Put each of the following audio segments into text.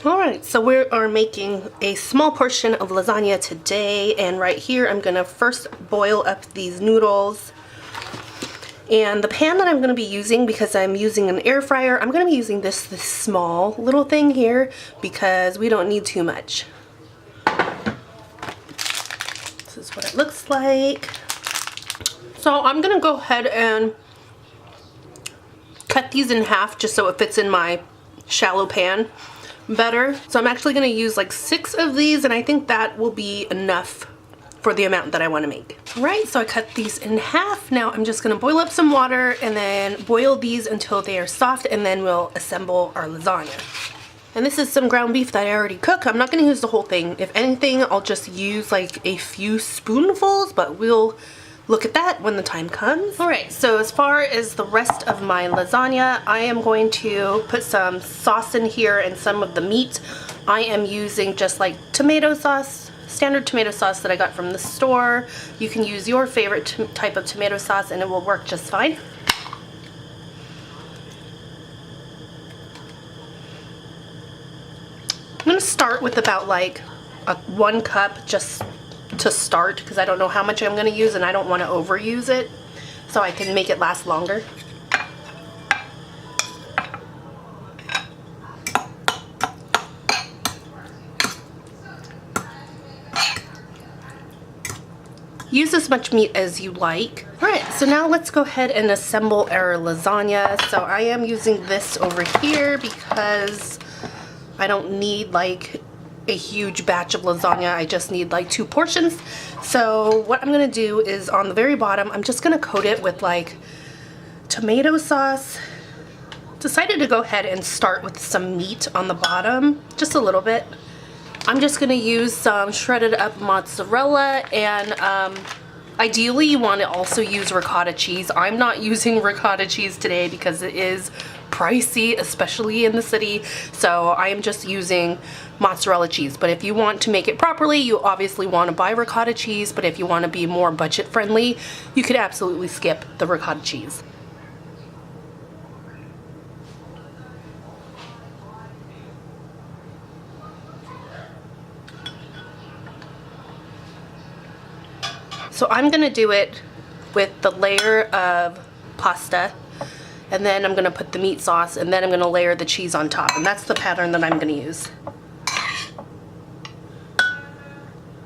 Alright, so we are making a small portion of lasagna today, and right here I'm gonna first boil up these noodles. And the pan that I'm gonna be using, because I'm using an air fryer, I'm gonna be using this small little thing here because we don't need too much. This is what it looks like. So I'm gonna go ahead and cut these in half just so it fits in my shallow pan better. So I'm actually going to use like 6 of these, and I think that will be enough for the amount that I want to make. Alright, so I cut these in half. Now I'm just going to boil up some water and then boil these until they are soft, and then we'll assemble our lasagna. And this is some ground beef that I already cooked. I'm not going to use the whole thing. If anything, I'll just use like a few spoonfuls, but we'll look at that when the time comes. Alright, so as far as the rest of my lasagna, I am going to put some sauce in here and some of the meat. I am using just like tomato sauce, standard tomato sauce that I got from the store. You can use your favorite type of tomato sauce and it will work just fine. I'm going to start with about like 1 cup just to start, because I don't know how much I'm going to use and I don't want to overuse it, so I can make it last longer. Use as much meat as you like. Alright, so now let's go ahead and assemble our lasagna. So I am using this over here because I don't need like a huge batch of lasagna. I just need like 2 portions. So what I'm gonna do is on the very bottom, I'm just gonna coat it with like tomato sauce. Decided to go ahead and start with some meat on the bottom, just a little bit. I'm just gonna use some shredded up mozzarella, and ideally you want to also use ricotta cheese. I'm not using ricotta cheese today because it is pricey, especially in the city, so I am just using mozzarella cheese. But if you want to make it properly, you obviously want to buy ricotta cheese, but if you want to be more budget friendly, you could absolutely skip the ricotta cheese. So I'm gonna do it with the layer of pasta, and then I'm gonna put the meat sauce, and then I'm gonna layer the cheese on top, and that's the pattern that I'm gonna use.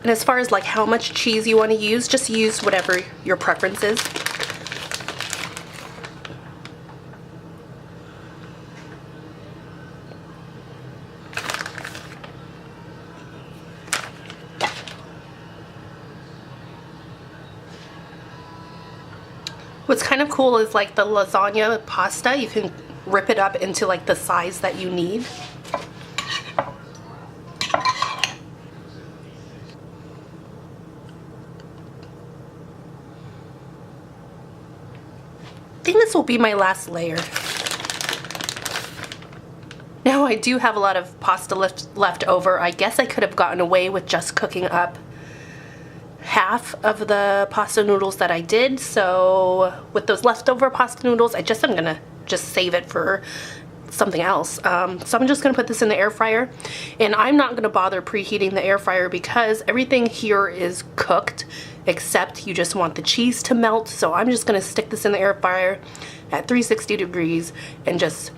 And as far as like how much cheese you want to use, just use whatever your preference is. What's kind of cool is like the lasagna pasta, you can rip it up into like the size that you need. I think this will be my last layer. Now I do have a lot of pasta left over. I guess I could have gotten away with just cooking up half of the pasta noodles that I did. So with those leftover pasta noodles, I'm gonna just save it for something else. So I'm just gonna put this in the air fryer, and I'm not gonna bother preheating the air fryer because everything here is cooked except you just want the cheese to melt. So I'm just gonna stick this in the air fryer at 360 degrees and just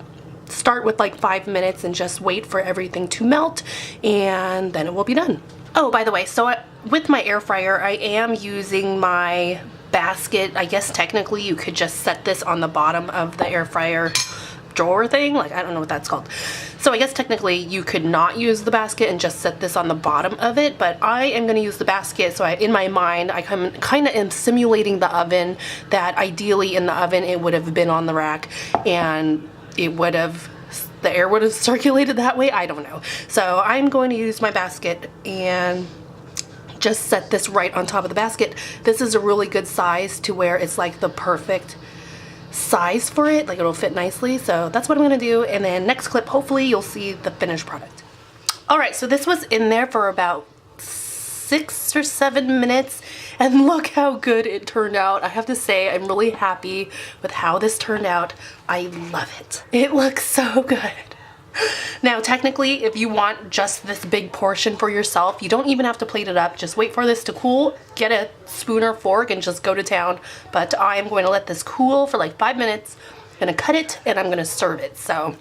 start with like 5 minutes and just wait for everything to melt, and then it will be done. Oh, by the way, so with my air fryer, I am using my basket. I guess technically you could just set this on the bottom of the air fryer drawer thing, like I don't know what that's called. So I guess technically you could not use the basket and just set this on the bottom of it, but I am going to use the basket. So in my mind, I kind of am simulating the oven, that ideally in the oven it would have been on the rack and it would have, the air would have circulated that way. I don't know. So I'm going to use my basket and just set this right on top of the basket. This is a really good size to where it's like the perfect size for it, like it'll fit nicely. So that's what I'm gonna do, and then next clip hopefully you'll see the finished product. Alright, so this was in there for about 6 or 7 minutes, and look how good it turned out. I have to say I'm really happy with how this turned out. I love it. It looks so good. Now, technically, if you want just this big portion for yourself, you don't even have to plate it up. Just wait for this to cool, get a spoon or fork, and just go to town. But I am going to let this cool for like 5 minutes. I'm gonna cut it and I'm gonna serve it. So